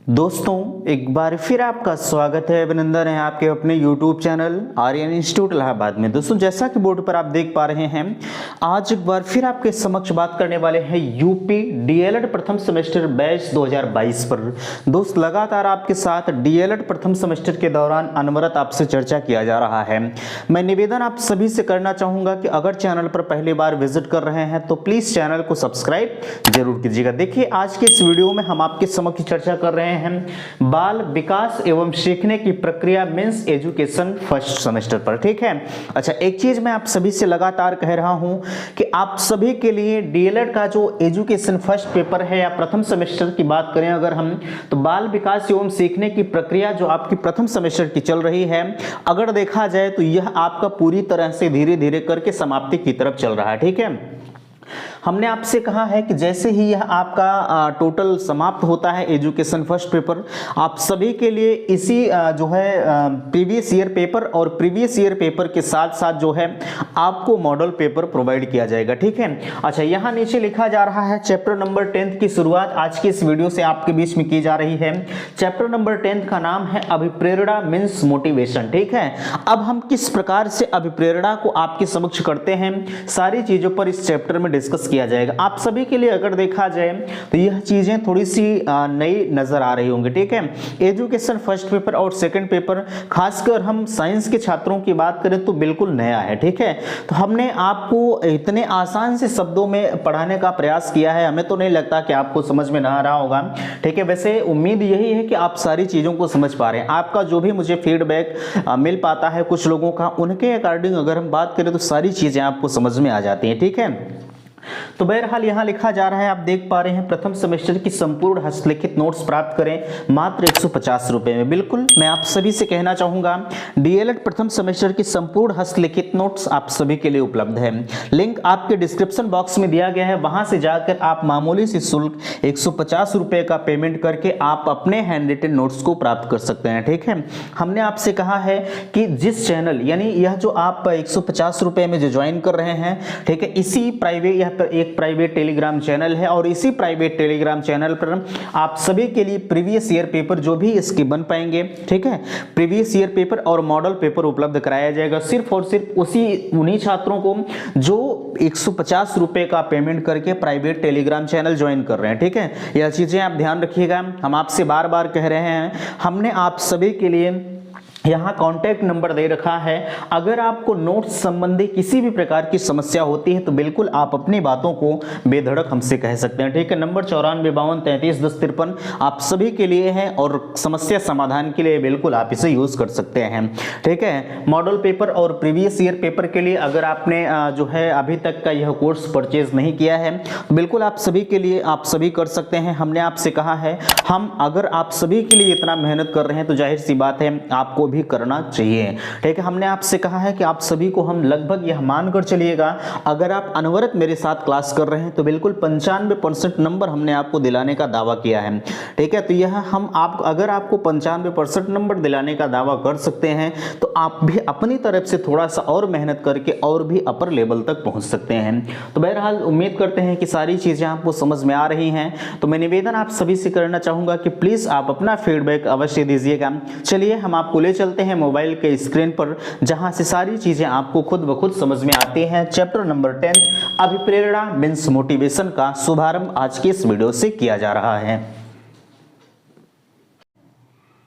दोस्तों एक बार फिर आपका स्वागत है, अभिनंदन है आपके अपने YouTube channel Aryan institute Allahabad में। दोस्तों जैसा कि बोर्ड पर आप देख पा रहे हैं, आज एक बार फिर आपके समक्ष बात करने वाले हैं यूपी डीएलएड प्रथम सेमेस्टर बैच 2022 पर। दोस्त लगातार आपके साथ डीएलएड प्रथम सेमेस्टर के दौरान अनवरत आपसे चर्चा किया जा रहा है। मैं निवेदन आप सभी से करना चाहूंगा कि अगर चैनल पर पहली बार विजिट कर रहे हैं तो प्लीज चैनल को सब्सक्राइब जरूर कीजिएगा। देखिए आज के इस वीडियो में हम आपके समक्ष चर्चा कर रहे हैं बाल विकास एवं सीखने की प्रक्रिया मींस एजुकेशन फर्स्ट सेमेस्टर पर। ठीक है, अच्छा एक चीज मैं आप सभी से लगातार कह रहा हूं कि आप सभी के लिए डीएलएड का जो एजुकेशन फर्स्ट पेपर है या प्रथम सेमेस्टर की बात करें अगर हम, तो बाल विकास एवं सीखने की प्रक्रिया जो आपकी प्रथम सेमेस्टर की चल रही है, अगर देखा जाए तो यह आपका पूरी तरह से धीरे धीरे करके समाप्ति की तरफ चल रहा है। ठीक है, हमने आपसे कहा है कि जैसे ही यह आपका टोटल समाप्त होता है एजुकेशन फर्स्ट पेपर, आप सभी के लिए इसी जो है प्रीवियस ईयर पेपर और प्रीवियस ईयर पेपर के साथ साथ जो है आपको मॉडल पेपर प्रोवाइड किया जाएगा। ठीक है, अच्छा यहाँ नीचे लिखा जा रहा है चैप्टर नंबर 10 की शुरुआत आज की इस वीडियो से आपके बीच में की जा रही है। चैप्टर नंबर 10 का नाम है अभिप्रेरणा मींस मोटिवेशन। ठीक है, अब हम किस प्रकार से अभिप्रेरणा को आपके समक्ष करते हैं, सारी चीजों पर इस चैप्टर में डिस्कस किया जाएगा। आप सभी के लिए अगर देखा जाए तो यह चीजें थोड़ी सी नई नजर आ रही होंगी। ठीक है, एजुकेशन फर्स्ट पेपर और सेकंड पेपर खासकर हम साइंस के छात्रों की बात करें तो बिल्कुल नया है। ठीक है, तो हमने आपको इतने आसान से शब्दों में पढ़ाने का प्रयास किया है, हमें तो नहीं लगता कि आपको समझ में ना आ रहा होगा। ठीक है, वैसे उम्मीद यही है कि आप सारी चीजों को समझ पा रहे हैं। आपका जो भी मुझे फीडबैक मिल पाता है कुछ लोगों का, उनके अकॉर्डिंग अगर हम बात करें तो सारी चीजें आपको समझ में आ जाती हैं। ठीक है, तो बहरहाल यहां लिखा जा रहा है, आप देख पा रहे हैं प्रथम सेमेस्टर की संपूर्ण हस्तलिखित नोट्स प्राप्त करें मात्र 150 रुपए में। बिल्कुल मैं आप सभी से कहना चाहूंगा डीएलएड प्रथम सेमेस्टर की संपूर्ण हस्तलिखित नोट्स आप सभी के लिए उपलब्ध है। लिंक आपके डिस्क्रिप्शन बॉक्स में दिया गया है, वहां से जाकर आप मामूली सी शुल्क 150 रुपए का पेमेंट करके आप अपने हैंड रिटन नोट्स को प्राप्त कर सकते हैं। ठीक है, हमने आपसे कहा है कि जिस चैनल यानी यह जो आप 150 रुपए में जो ज्वाइन कर रहे हैं, ठीक है, इसी प्राइवेट एक प्राइवेट टेलीग्राम चैनल है और इसी प्राइवेट टेलीग्राम चैनल पर आप सभी के लिए प्रीवियस ईयर पेपर जो भी इसके बन पाएंगे, ठीक है, प्रीवियस ईयर पेपर और मॉडल पेपर उपलब्ध कराया जाएगा सिर्फ और सिर्फ उन्हीं छात्रों को जो 150 रुपए का पेमेंट करके प्राइवेट टेलीग्राम चैनल ज्वाइन कर रहे हैं। ठीक है, यह चीजें आप ध्यान रखिएगा। हम आपसे बार बार कह रहे हैं, हमने आप सभी के लिए यहाँ कॉन्टैक्ट नंबर दे रखा है। अगर आपको नोट्स संबंधी किसी भी प्रकार की समस्या होती है तो बिल्कुल आप अपनी बातों को बेधड़क हमसे कह सकते हैं। ठीक है, नंबर 9452331053 आप सभी के लिए है और समस्या समाधान के लिए बिल्कुल आप इसे यूज कर सकते हैं। ठीक है, मॉडल पेपर और प्रीवियस ईयर पेपर के लिए अगर आपने जो है अभी तक का यह कोर्स परचेज नहीं किया है, बिल्कुल आप सभी के लिए आप सभी कर सकते हैं। हमने आपसे कहा है, हम अगर आप सभी के लिए इतना मेहनत कर रहे हैं तो जाहिर सी बात है आपको भी करना चाहिए। ठीक है, हमने आपसे कहा है कि आप सभी को हम लगभग यह मानकर चलिएगा, अगर आप अनवरत मेरे साथ क्लास कर रहे हैं तो बिल्कुल 95% नंबर हमने आपको दिलाने का दावा किया है। ठीक है, तो यह हम आप अगर आपको 95% नंबर दिलाने का दावा कर सकते हैं तो आप भी अपनी तरफ से थोड़ा सा और मेहनत करके और भी अपर लेवल तक पहुंच सकते हैं। तो बहरहाल उम्मीद करते हैं कि सारी चीजें आपको समझ में आ रही हैं। तो मैं निवेदन आप सभी से करना चाहूंगा कि प्लीज आप अपना फीडबैक अवश्य दीजिएगा। चलिए हम आपको ले चलते हैं मोबाइल के स्क्रीन पर, जहां से सारी चीजें आपको खुद ब खुद समझ में आती हैं। चैप्टर नंबर 10 अभिप्रेरणा मींस मोटिवेशन का शुभारंभ आज की इस वीडियो से किया जा रहा है।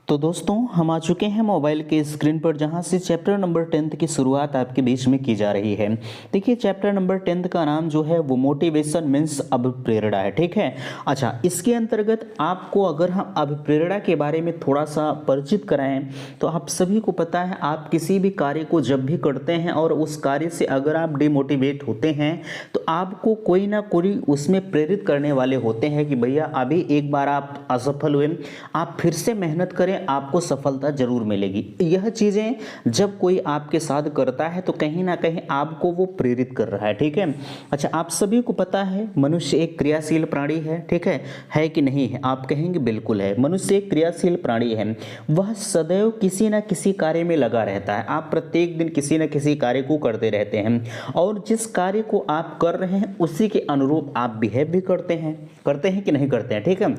तो दोस्तों हम आ चुके हैं मोबाइल के स्क्रीन पर, जहां से चैप्टर नंबर 10 की शुरुआत आपके बीच में की जा रही है। देखिए चैप्टर नंबर 10 का नाम जो है वो मोटिवेशन मींस अभिप्रेरणा है। ठीक है, अच्छा इसके अंतर्गत आपको अगर हम अभिप्रेरणा के बारे में थोड़ा सा परिचित कराएं तो आप सभी को पता है, आप किसी भी कार्य को जब भी करते हैं और उस कार्य से अगर आप डिमोटिवेट होते हैं तो आपको कोई ना कोई उसमें प्रेरित करने वाले होते हैं कि भैया अभी एक बार आप असफल हुए, आप फिर से मेहनत करें, आपको सफलता जरूर मिलेगी। यह चीजें जब कोई आपके साथ करता है तो कहीं ना कहीं आपको वो प्रेरित कर रहा है। ठीक है, अच्छा आप सभी को पता है मनुष्य एक क्रियाशील प्राणी है। ठीक है कि नहीं है? आप कहेंगे बिल्कुल है, मनुष्य एक क्रियाशील प्राणी है। वह सदैव किसी ना किसी कार्य में लगा रहता है। आप प्रत्येक दिन किसी ना किसी कार्य को करते रहते हैं और जिस कार्य को आप कर रहे हैं उसी के अनुरूप आप बिहेव भी करते हैं कि नहीं करते हैं। ठीक है,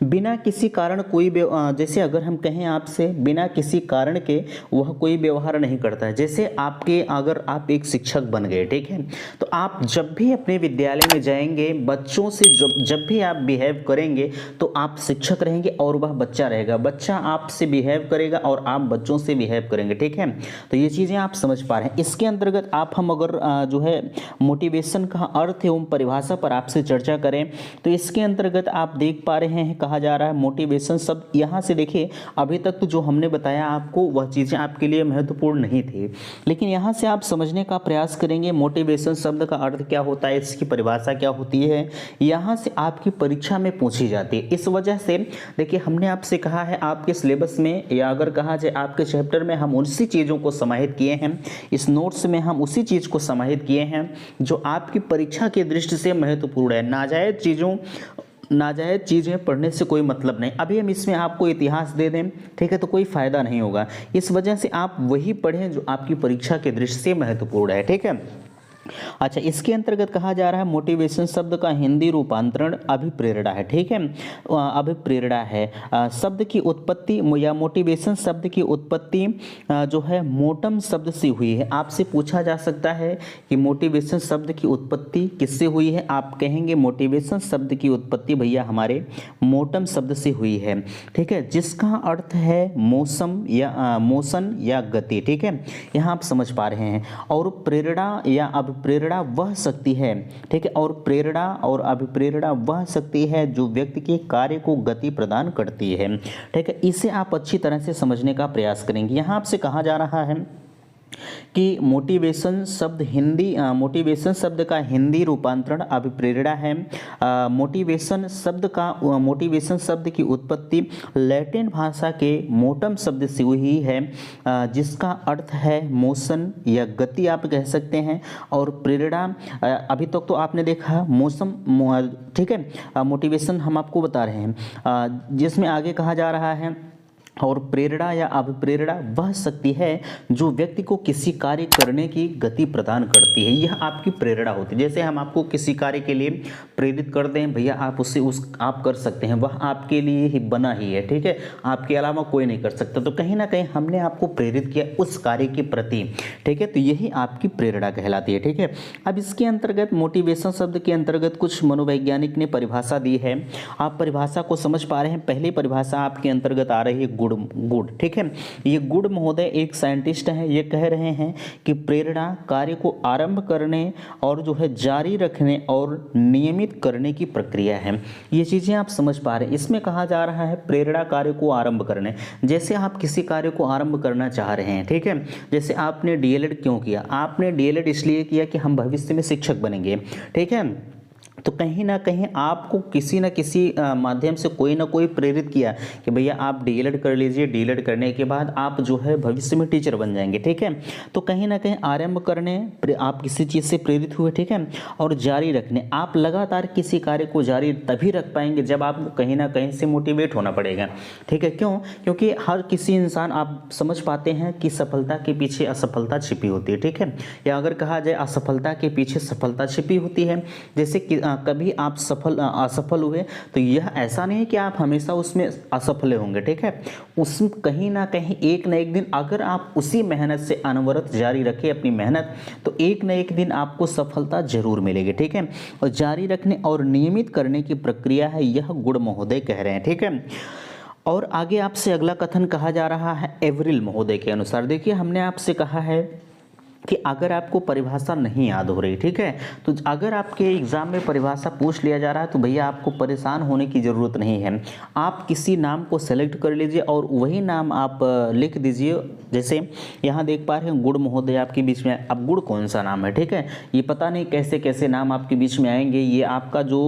बिना किसी कारण कोई जैसे अगर हम कहें आपसे बिना किसी कारण के वह कोई व्यवहार नहीं करता है। जैसे आपके अगर आप एक शिक्षक बन गए, ठीक है, तो आप जब भी अपने विद्यालय में जाएंगे बच्चों से जब जब भी आप बिहेव करेंगे तो आप शिक्षक रहेंगे और वह बच्चा रहेगा, बच्चा आपसे बिहेव करेगा और आप बच्चों से बिहेव करेंगे, ठीक है। तो ये चीज़ें आप समझ पा रहे हैं। इसके अंतर्गत आप हम अगर जो है मोटिवेशन का अर्थ एवं परिभाषा पर आपसे चर्चा करें तो इसके अंतर्गत आप देख पा रहे हैं कहा जा रहा है मोटिवेशन शब्द। यहाँ से देखिए अभी तक तो जो हमने बताया आपको वह चीज़ें आपके लिए महत्वपूर्ण नहीं थी, लेकिन यहाँ से आप समझने का प्रयास करेंगे मोटिवेशन शब्द का अर्थ क्या होता है, इसकी परिभाषा क्या होती है, यहाँ से आपकी परीक्षा में पूछी जाती है। इस वजह से देखिए हमने आपसे कहा है आपके सिलेबस में या अगर कहा जाए आपके चैप्टर में हम उसी चीज़ों को समाहित किए हैं, इस नोट्स में हम उसी चीज़ को समाहित किए हैं जो आपकी परीक्षा की दृष्टि से महत्वपूर्ण है। नाजायज चीज़ें पढ़ने से कोई मतलब नहीं। अभी हम इसमें आपको इतिहास दे दें, ठीक है, तो कोई फ़ायदा नहीं होगा। इस वजह से आप वही पढ़ें जो आपकी परीक्षा की दृष्टि से महत्वपूर्ण है, ठीक है। अच्छा, इसके अंतर्गत कहा जा रहा है मोटिवेशन शब्द का हिंदी रूपांतरण अभिप्रेरणा है, ठीक है। अभिप्रेरणा है शब्द की उत्पत्ति या मोटिवेशन शब्द की उत्पत्ति जो है मोटम शब्द से हुई है। आपसे पूछा जा सकता है कि मोटिवेशन शब्द की उत्पत्ति किससे हुई है, आप कहेंगे मोटिवेशन शब्द की उत्पत्ति भैया हमारे मोटम शब्द से हुई है, ठीक है, जिसका अर्थ है मोशन या गति, ठीक है। यहाँ आप समझ पा रहे हैं। और प्रेरणा या प्रेरणा वह शक्ति है, ठीक है, और प्रेरणा और अभिप्रेरणा वह शक्ति है जो व्यक्ति के कार्य को गति प्रदान करती है, ठीक है। इसे आप अच्छी तरह से समझने का प्रयास करेंगे। यहाँ आपसे कहा जा रहा है कि मोटिवेशन शब्द का हिंदी रूपांतरण अभिप्रेरणा है। मोटिवेशन शब्द की उत्पत्ति लैटिन भाषा के मोटम शब्द से हुई है जिसका अर्थ है मोशन या गति आप कह सकते हैं। और प्रेरणा अभी तक तो आपने देखा मौसम, ठीक है, मोटिवेशन हम आपको बता रहे हैं जिसमें आगे कहा जा रहा है और प्रेरणा या अभिप्रेरणा वह शक्ति है जो व्यक्ति को किसी कार्य करने की गति प्रदान करती है। यह आपकी प्रेरणा होती है। जैसे हम आपको किसी कार्य के लिए प्रेरित कर दें, भैया आप आप कर सकते हैं, वह आपके लिए ही बना ही है, ठीक है, आपके अलावा कोई नहीं कर सकता। तो कहीं ना कहीं हमने आपको प्रेरित किया उस कार्य के प्रति, ठीक है, तो यही आपकी प्रेरणा कहलाती है, ठीक है। अब इसके अंतर्गत मोटिवेशन शब्द के अंतर्गत कुछ मनोवैज्ञानिक ने परिभाषा दी है। आप परिभाषा को समझ पा रहे हैं। पहली परिभाषा आपके अंतर्गत आ रही है गुड, ठीक है। ये गुड महोदय एक साइंटिस्ट हैं, ये कह रहे हैं कि प्रेरणा कार्य को आरंभ करने और जो है जारी रखने और नियमित करने की प्रक्रिया है। ये चीजें आप समझ पा रहे हैं। इसमें कहा जा रहा है प्रेरणा कार्य को आरंभ करने, जैसे आप किसी कार्य को आरंभ करना चाह रहे हैं, ठीक है। जैसे आपने डीएलएड क्यों किया, आपने डीएलएड इसलिए किया कि हम भविष्य में शिक्षक बनेंगे, ठीक है। तो कहीं ना कहीं आपको किसी न किसी माध्यम से कोई ना कोई प्रेरित किया कि भैया आप डीएलएड कर लीजिए, डीएलएड करने के बाद आप जो है भविष्य में टीचर बन जाएंगे, ठीक है। तो कहीं ना कहीं आरंभ करने आप किसी चीज़ से प्रेरित हुए, ठीक है। और जारी रखने, आप लगातार किसी कार्य को जारी तभी रख पाएंगे जब आपको कहीं ना कहीं से मोटिवेट होना पड़ेगा, ठीक है। क्यों? क्योंकि हर किसी इंसान, आप समझ पाते हैं कि सफलता के पीछे असफलता छिपी होती है, ठीक है, या अगर कहा जाए असफलता के पीछे सफलता छिपी होती है। जैसे कि कभी आप असफल हुए तो यह ऐसा नहीं है कि आप हमेशा उसमें असफल होंगे, ठीक है। उसमें कहीं ना कहीं एक न एक दिन अगर आप उसी मेहनत से अनवरत जारी रखें अपनी मेहनत, तो एक न एक दिन आपको सफलता जरूर मिलेगी, ठीक है। और जारी रखने और नियमित करने की प्रक्रिया है, यह गुड महोदय कह रहे हैं, ठीक है। और आगे आपसे अगला कथन कहा जा रहा है एवरिल महोदय के अनुसार। देखिए हमने आपसे कहा है कि अगर आपको परिभाषा नहीं याद हो रही, ठीक है, तो अगर आपके एग्जाम में परिभाषा पूछ लिया जा रहा है तो भैया आपको परेशान होने की ज़रूरत नहीं है। आप किसी नाम को सेलेक्ट कर लीजिए और वही नाम आप लिख दीजिए। जैसे यहाँ देख पा रहे हैं गुड़ महोदय आपके बीच में, अब गुड़ कौन सा नाम है, ठीक है। ये पता नहीं कैसे कैसे नाम आपके बीच में आएंगे। ये आपका जो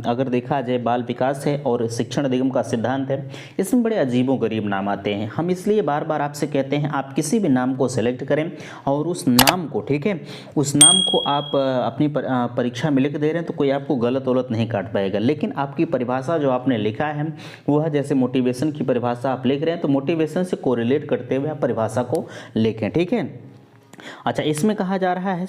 अगर देखा जाए बाल विकास है और शिक्षण निगम का सिद्धांत है, इसमें बड़े अजीबो गरीब नाम आते हैं। हम इसलिए बार बार आपसे कहते हैं आप किसी भी नाम को सेलेक्ट करें और उस नाम को, ठीक है, उस नाम को आप अपनी परीक्षा में लिख दे रहे हैं तो कोई आपको गलत वलत नहीं काट पाएगा। लेकिन आपकी परिभाषा जो आपने लिखा है वह जैसे मोटिवेशन की परिभाषा आप लिख रहे हैं तो मोटिवेशन से कोरिलेट करते हुए आप परिभाषा को लिखें, ठीक है। अच्छा, इसमें कहा जा रहा है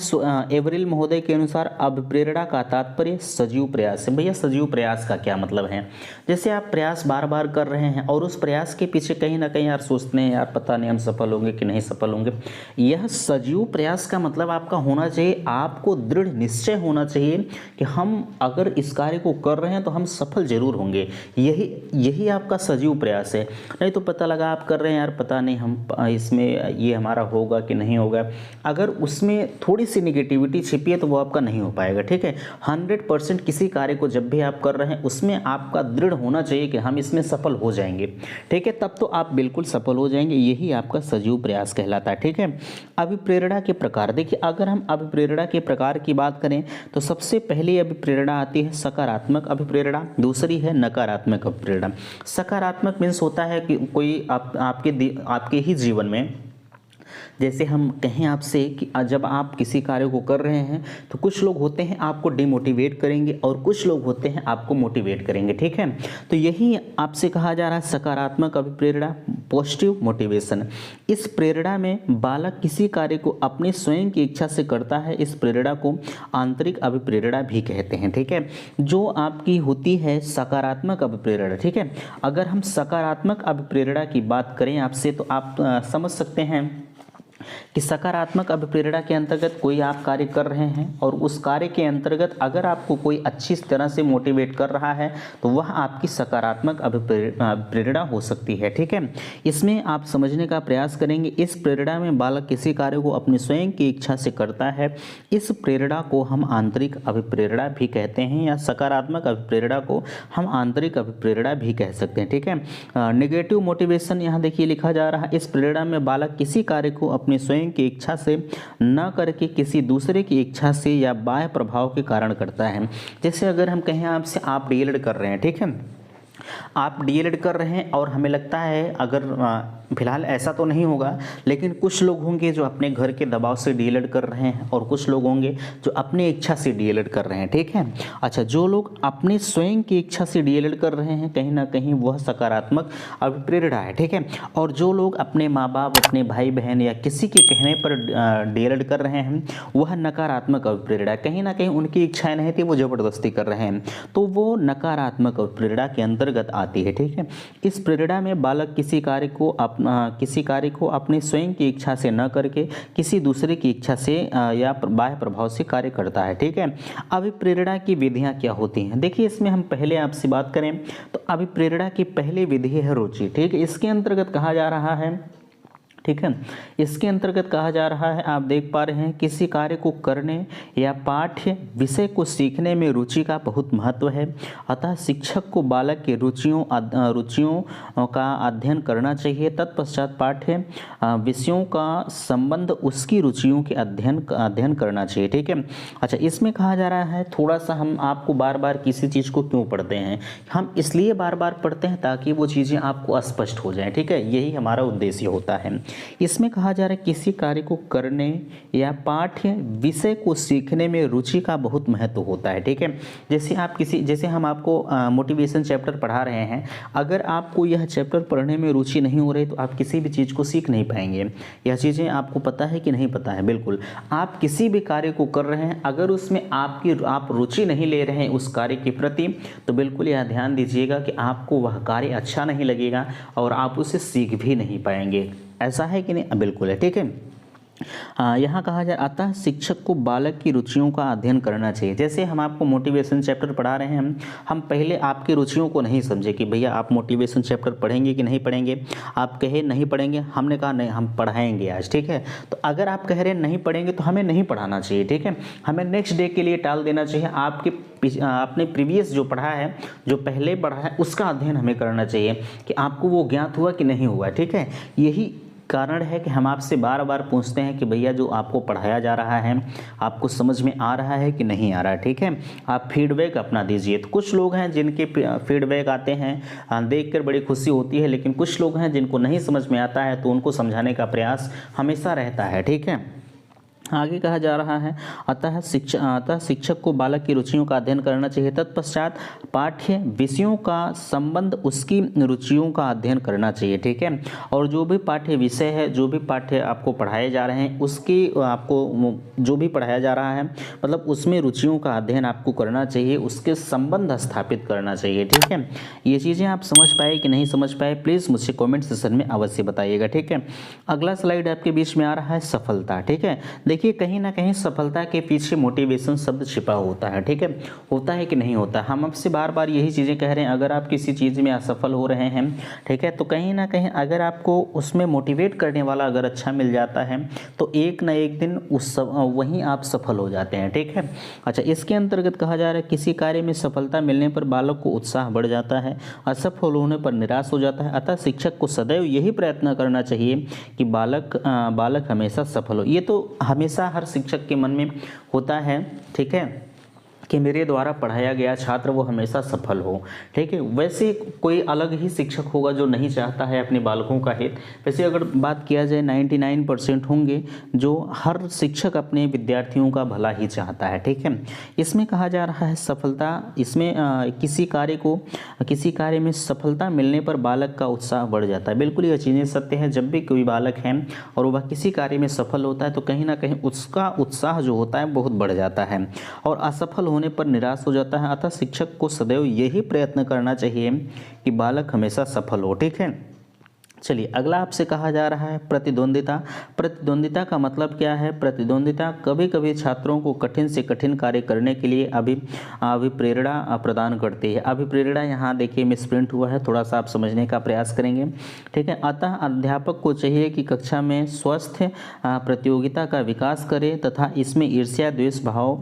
एवरिल महोदय के अनुसार अभिप्रेरणा का तात्पर्य सजीव प्रयास है। भैया सजीव प्रयास का क्या मतलब है? जैसे आप प्रयास बार बार कर रहे हैं और उस प्रयास के पीछे कहीं ना कहीं यार सोचते हैं यार पता नहीं हम सफल होंगे कि नहीं सफल होंगे। यह सजीव प्रयास का मतलब आपका होना चाहिए, आपको दृढ़ निश्चय होना चाहिए कि हम अगर इस कार्य को कर रहे हैं तो हम सफल जरूर होंगे। यही आपका सजीव प्रयास है। नहीं तो पता लगा आप कर रहे हैं यार पता नहीं हम इसमें ये हमारा होगा कि नहीं होगा, अगर उसमें थोड़ी सी निगेटिविटी छिपी है तो वो आपका नहीं हो पाएगा। ठीक है, 100% किसी कार्य को जब भी आप कर रहे हैं उसमें आपका दृढ़ होना चाहिए कि हम इसमें सफल हो जाएंगे। ठीक है, तब तो आप बिल्कुल सफल हो जाएंगे। यही आपका सजीव प्रयास कहलाता है। ठीक है, अभिप्रेरणा के प्रकार, देखिए अगर हम अभिप्रेरणा के प्रकार की बात करें तो सबसे पहली अभिप्रेरणा आती है सकारात्मक अभिप्रेरणा, दूसरी है नकारात्मक अभिप्रेरणा। सकारात्मक मीन्स होता है कि कोई आपके ही जीवन में, जैसे हम कहें आपसे कि जब आप किसी कार्य को कर रहे हैं तो कुछ लोग होते हैं आपको डिमोटिवेट करेंगे और कुछ लोग होते हैं आपको मोटिवेट करेंगे। ठीक है, तो यही आपसे कहा जा रहा है सकारात्मक अभिप्रेरणा, पॉजिटिव मोटिवेशन। इस प्रेरणा में बालक किसी कार्य को अपने स्वयं की इच्छा से करता है। इस प्रेरणा को आंतरिक अभिप्रेरणा भी कहते हैं। ठीक है, जो आपकी होती है सकारात्मक अभिप्रेरणा। ठीक है, अगर हम सकारात्मक अभिप्रेरणा की बात करें आपसे तो आप समझ सकते हैं कि सकारात्मक अभिप्रेरणा के अंतर्गत कोई आप कार्य कर रहे हैं और उस कार्य के अंतर्गत अगर आपको कोई अच्छी तरह से मोटिवेट कर रहा है तो वह आपकी सकारात्मक अभिप्रेरणा हो सकती है। ठीक है, इसमें आप समझने का प्रयास करेंगे। इस प्रेरणा में बालक किसी कार्य को अपनी स्वयं की इच्छा से करता है। इस प्रेरणा को हम आंतरिक अभिप्रेरणा भी कहते हैं या सकारात्मक अभिप्रेरणा को हम आंतरिक अभिप्रेरणा भी कह सकते हैं। ठीक है, नेगेटिव मोटिवेशन यहाँ देखिए लिखा जा रहा है, इस प्रेरणा में बालक किसी कार्य को अपनी स्वयं की इच्छा से न करके किसी दूसरे की इच्छा से या बाह्य प्रभाव के कारण करता है। जैसे अगर हम कहें आपसे आप डीएलएड कर रहे हैं, ठीक है, आप डीएलएड कर रहे हैं और हमें लगता है अगर फिलहाल ऐसा तो नहीं होगा लेकिन कुछ लोग होंगे जो अपने घर के दबाव से डीएलएड कर रहे हैं और कुछ लोग होंगे जो अपनी इच्छा से डीएलएड कर रहे हैं। ठीक है, अच्छा, जो लोग अपनी स्वयं की इच्छा से डीएलएड कर रहे हैं कहीं ना कहीं वह सकारात्मक अभिप्रेरणा है। ठीक है, और जो लोग अपने माँ बाप, अपने भाई बहन या किसी के कहने पर डीएलएड कर रहे हैं वह नकारात्मक अभिप्रेरणा, कहीं ना कहीं उनकी इच्छाएं नहीं थी वो जबरदस्ती कर रहे हैं तो वो नकारात्मक अभिप्रेरणा के अंतर्गत आती है। ठीक है, इस प्रेरणा में बालक किसी कार्य को अपनी स्वयं की इच्छा से न करके किसी दूसरे की इच्छा से या बाह्य प्रभाव से कार्य करता है। ठीक है, अभिप्रेरणा की विधियां क्या होती हैं? देखिए इसमें हम पहले आपसे बात करें तो अभिप्रेरणा की पहली विधि है रुचि। ठीक है, इसके अंतर्गत कहा जा रहा है, ठीक है, इसके अंतर्गत कहा जा रहा है, आप देख पा रहे हैं, किसी कार्य को करने या पाठ्य विषय को सीखने में रुचि का बहुत महत्व है। अतः शिक्षक को बालक के रुचियों का अध्ययन करना चाहिए। तत्पश्चात पाठ्य विषयों का संबंध उसकी रुचियों के अध्ययन करना चाहिए। ठीक है, अच्छा, इसमें कहा जा रहा है, थोड़ा सा हम आपको बार बार किसी चीज़ को क्यों पढ़ते हैं? हम इसलिए बार बार पढ़ते हैं ताकि वो चीज़ें आपको स्पष्ट हो जाएं। ठीक है, यही हमारा उद्देश्य होता है। इसमें कहा जा रहा है किसी कार्य को करने या पाठ्य विषय को सीखने में रुचि का बहुत महत्व होता है। ठीक है, जैसे हम आपको मोटिवेशन चैप्टर पढ़ा रहे हैं, अगर आपको यह चैप्टर पढ़ने में रुचि नहीं हो रही तो आप किसी भी चीज़ को सीख नहीं पाएंगे। यह चीज़ें आपको पता है कि नहीं पता है? बिल्कुल, आप किसी भी कार्य को कर रहे हैं अगर उसमें आप रुचि नहीं ले रहे हैं उस कार्य के प्रति तो बिल्कुल यह ध्यान दीजिएगा कि आपको वह कार्य अच्छा नहीं लगेगा और आप उसे सीख भी नहीं पाएंगे। ऐसा है कि नहीं? बिल्कुल है। ठीक है, यहाँ कहा जाए, अतः शिक्षक को बालक की रुचियों का अध्ययन करना चाहिए। जैसे हम आपको मोटिवेशन चैप्टर पढ़ा रहे हैं, हम पहले आपकी रुचियों को नहीं समझे कि भैया आप मोटिवेशन चैप्टर पढ़ेंगे कि नहीं पढ़ेंगे। आप कहे नहीं पढ़ेंगे, हमने कहा नहीं हम पढ़ाएंगे आज। ठीक है, तो अगर आप कह रहे हैं नहीं पढ़ेंगे तो हमें नहीं पढ़ाना चाहिए। ठीक है, हमें नेक्स्ट डे के लिए टाल देना चाहिए। आपने प्रीवियस जो पढ़ा है, जो पहले पढ़ा है, उसका अध्ययन हमें करना चाहिए कि आपको वो ज्ञात हुआ कि नहीं हुआ। ठीक है, यही कारण है कि हम आपसे बार बार पूछते हैं कि भैया जो आपको पढ़ाया जा रहा है आपको समझ में आ रहा है कि नहीं आ रहा है। ठीक है, आप फीडबैक अपना दीजिए। तो कुछ लोग हैं जिनके फीडबैक आते हैं देखकर बड़ी खुशी होती है, लेकिन कुछ लोग हैं जिनको नहीं समझ में आता है तो उनको समझाने का प्रयास हमेशा रहता है। ठीक है, आगे कहा जा रहा है, अतः शिक्षक को बालक की रुचियों का अध्ययन करना चाहिए। तत्पश्चात पाठ्य विषयों का संबंध उसकी रुचियों का अध्ययन करना चाहिए। ठीक है, और जो भी पाठ्य विषय है, जो भी पाठ्य आपको पढ़ाए जा रहे हैं, उसकी आपको जो भी पढ़ाया जा रहा है मतलब उसमें रुचियों का अध्ययन आपको करना चाहिए, उसके संबंध स्थापित करना चाहिए। ठीक है, ये चीज़ें आप समझ पाए कि नहीं समझ पाए, प्लीज़ मुझसे कॉमेंट सेक्शन में अवश्य बताइएगा। ठीक है, अगला स्लाइड आपके बीच में आ रहा है सफलता। ठीक है, देखिए कहीं ना कहीं सफलता के पीछे मोटिवेशन शब्द छिपा होता है। ठीक है, होता है कि नहीं होता, हम आपसे बार बार यही चीज़ें कह रहे हैं। अगर आप किसी चीज़ में असफल हो रहे हैं, ठीक है, तो कहीं ना कहीं अगर आपको उसमें मोटिवेट करने वाला अगर अच्छा मिल जाता है तो एक ना एक दिन वहीं आप सफल हो जाते हैं। ठीक है, अच्छा, इसके अंतर्गत कहा जा रहा है किसी कार्य में सफलता मिलने पर बालक को उत्साह बढ़ जाता है, असफल होने पर निराश हो जाता है। अतः शिक्षक को सदैव यही प्रयत्न करना चाहिए कि बालक हमेशा सफल हो। ये तो हमेशा हर शिक्षक के मन में होता है। ठीक है, कि मेरे द्वारा पढ़ाया गया छात्र वो हमेशा सफल हो। ठीक है, वैसे कोई अलग ही शिक्षक होगा जो नहीं चाहता है अपने बालकों का हित। वैसे अगर बात किया जाए 99% होंगे जो हर शिक्षक अपने विद्यार्थियों का भला ही चाहता है। ठीक है, इसमें कहा जा रहा है सफलता, इसमें किसी कार्य में सफलता मिलने पर बालक का उत्साह बढ़ जाता है। बिल्कुल ये चीज़ें सत्य है। जब भी कोई बालक है और वह किसी कार्य में सफल होता है तो कहीं ना कहीं उसका उत्साह जो होता है बहुत बढ़ जाता है और असफल होने पर निराश हो जाता है। अतः शिक्षक को सदैव यही प्रयत्न करना चाहिए कि बालक हमेशा सफल हो। ठीक है, चलिए अगला आपसे कहा जा रहा है प्रतिद्वंदिता। प्रतिद्वंदिता का मतलब क्या है? प्रतिद्वंदिता कभी कभी छात्रों को कठिन से कठिन कार्य करने के लिए अभिप्रेरणा प्रदान करती है। अभिप्रेरणा यहाँ देखिए मिसप्रिंट हुआ है, थोड़ा सा आप समझने का प्रयास करेंगे। ठीक है, अतः अध्यापक को चाहिए कि कक्षा में स्वस्थ प्रतियोगिता का विकास करे तथा इसमें ईर्ष्या द्वेष भाव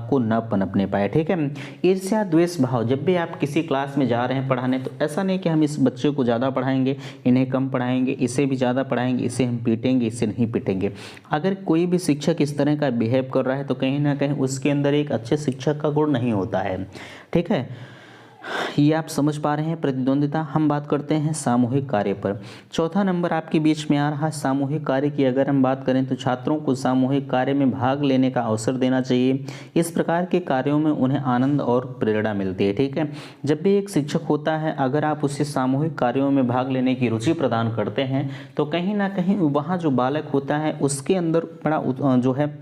को न पनपने पाए। ठीक है, ईर्ष्या द्वेष भाव, जब भी आप किसी क्लास में जा रहे हैं पढ़ाने तो ऐसा नहीं कि हम इस बच्चे को ज़्यादा पढ़ाएंगे, इन्हें कम पढ़ाएंगे, इसे भी ज़्यादा पढ़ाएंगे, इसे हम पीटेंगे, इसे नहीं पीटेंगे। अगर कोई भी शिक्षक इस तरह का बिहेव कर रहा है तो कहीं ना कहीं उसके अंदर एक अच्छे शिक्षक का गुण नहीं होता है। ठीक है, ये आप समझ पा रहे हैं प्रतिद्वंदिता। हम बात करते हैं सामूहिक कार्य पर। चौथा नंबर आपके बीच में आ रहा है सामूहिक कार्य की। अगर हम बात करें तो छात्रों को सामूहिक कार्य में भाग लेने का अवसर देना चाहिए। इस प्रकार के कार्यों में उन्हें आनंद और प्रेरणा मिलती है। ठीक है, जब भी एक शिक्षक होता है अगर आप उसे सामूहिक कार्यों में भाग लेने की रुचि प्रदान करते हैं तो कहीं ना कहीं वहाँ जो बालक होता है उसके अंदर बड़ा जो है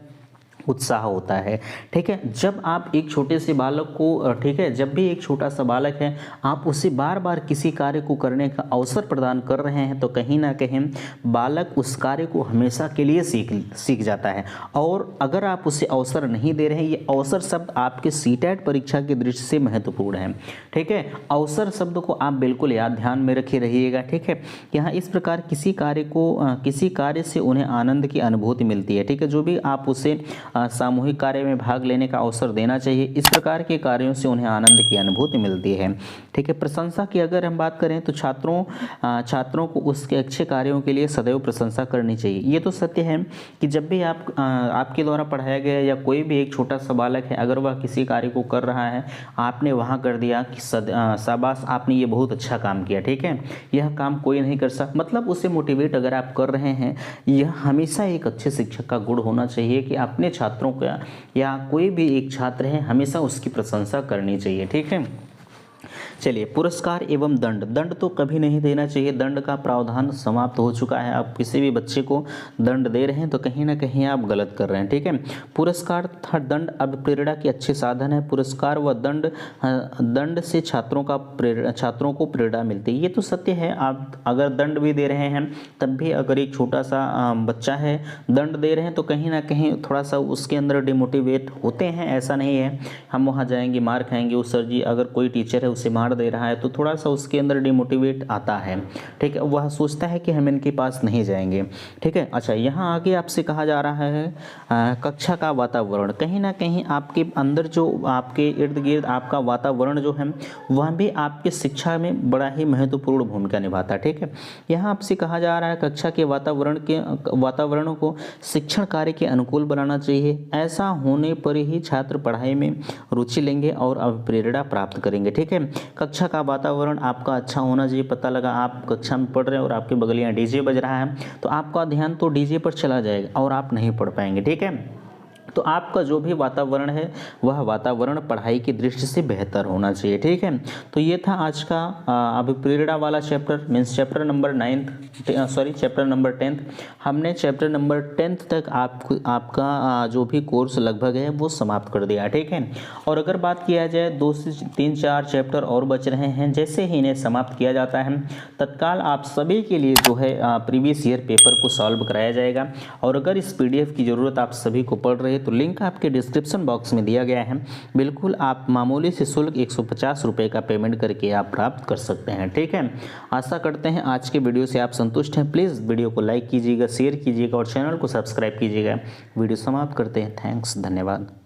उत्साह होता है। ठीक है, जब आप एक छोटे से बालक को, ठीक है, जब भी एक छोटा सा बालक है आप उसे बार बार किसी कार्य को करने का अवसर प्रदान कर रहे हैं तो कहीं ना कहीं बालक उस कार्य को हमेशा के लिए सीख जाता है। और अगर आप उसे अवसर नहीं दे रहे हैं, ये अवसर शब्द आपके सीटेट परीक्षा की दृष्टि से महत्वपूर्ण है। ठीक है, अवसर शब्द को आप बिल्कुल याद ध्यान में रखे रहिएगा। ठीक है, यहाँ इस प्रकार किसी कार्य से उन्हें आनंद की अनुभूति मिलती है। ठीक है, जो भी आप उसे सामूहिक कार्य में भाग लेने का अवसर देना चाहिए। इस प्रकार के कार्यों से उन्हें आनंद की अनुभूति मिलती है। ठीक है, प्रशंसा की अगर हम बात करें तो छात्रों को उसके अच्छे कार्यों के लिए सदैव प्रशंसा करनी चाहिए। ये तो सत्य है कि जब भी आपके द्वारा पढ़ाया गया या कोई भी एक छोटा सा बालक है अगर वह किसी कार्य को कर रहा है, आपने वहाँ कर दिया कि शाबाश आपने ये बहुत अच्छा काम किया। ठीक है, यह काम कोई नहीं कर सकता, मतलब उसे मोटिवेट अगर आप कर रहे हैं, यह हमेशा एक अच्छे शिक्षक का गुण होना चाहिए कि अपने छात्रों का या कोई भी एक छात्र है हमेशा उसकी प्रशंसा करनी चाहिए। ठीक है, चलिए पुरस्कार एवं दंड तो कभी नहीं देना चाहिए। दंड का प्रावधान समाप्त हो चुका है। आप किसी भी बच्चे को दंड दे रहे हैं तो कहीं ना कहीं आप गलत कर रहे हैं। ठीक है, पुरस्कार तथा दंड अभिप्रेरणा के अच्छे साधन है। पुरस्कार व दंड से छात्रों को प्रेरणा मिलती है। ये तो सत्य है। आप अगर दंड भी दे रहे हैं तब भी अगर एक छोटा सा बच्चा है दंड दे रहे हैं तो कहीं ना कहीं थोड़ा सा उसके अंदर डिमोटिवेट होते हैं। ऐसा नहीं है हम वहाँ जाएंगे मार खाएंगे, वो सर जी अगर कोई टीचर है उसे मार दे रहा है तो थोड़ा सा उसके अंदर डिमोटिवेट आता है। ठीक है, वह सोचता है कि हम इनके पास नहीं जाएंगे। ठीक है, अच्छा, यहाँ आगे आपसे कहा जा रहा है कक्षा का वातावरण। कहीं ना कहीं आपके अंदर जो आपके इर्द गिर्द आपका वातावरण जो है वह भी आपके शिक्षा में बड़ा ही महत्वपूर्ण भूमिका निभाता है। ठीक है, यहाँ आपसे कहा जा रहा है कक्षा के वातावरण को शिक्षण कार्य के अनुकूल बनाना चाहिए। ऐसा होने पर ही छात्र पढ़ाई में रुचि लेंगे और अभिप्रेरणा प्राप्त करेंगे। ठीक है, कक्षा का वातावरण आपका अच्छा होना चाहिए। पता लगा आप कक्षा में पढ़ रहे हैं और आपके बगल यहाँ डीजे बज रहा है तो आपका ध्यान तो डीजे पर चला जाएगा और आप नहीं पढ़ पाएंगे, ठीक है। तो आपका जो भी वातावरण है वह वातावरण पढ़ाई की दृष्टि से बेहतर होना चाहिए, ठीक है। तो ये था आज का अभिप्रेरणा वाला chapter, means chapter number 10th। हमने चैप्टर नंबर 10th तक आपका जो भी कोर्स लगभग है वो समाप्त कर दिया, ठीक है। और अगर बात किया जाए 2 से 3-4 चैप्टर और बच रहे हैं, जैसे ही इन्हें समाप्त किया जाता है तत्काल आप सभी के लिए जो है प्रीवियस ईयर पेपर को सॉल्व कराया जाएगा। और अगर इस PDF की ज़रूरत आप सभी को पड़ रही है तो लिंक आपके डिस्क्रिप्शन बॉक्स में दिया गया है। बिल्कुल आप मामूली से शुल्क 150 रुपये का पेमेंट करके आप प्राप्त कर सकते हैं, ठीक है। आशा करते हैं आज के वीडियो से आप संतुष्ट हैं। प्लीज़ वीडियो को लाइक कीजिएगा, शेयर कीजिएगा और चैनल को सब्सक्राइब कीजिएगा। वीडियो समाप्त करते हैं। थैंक्स, धन्यवाद।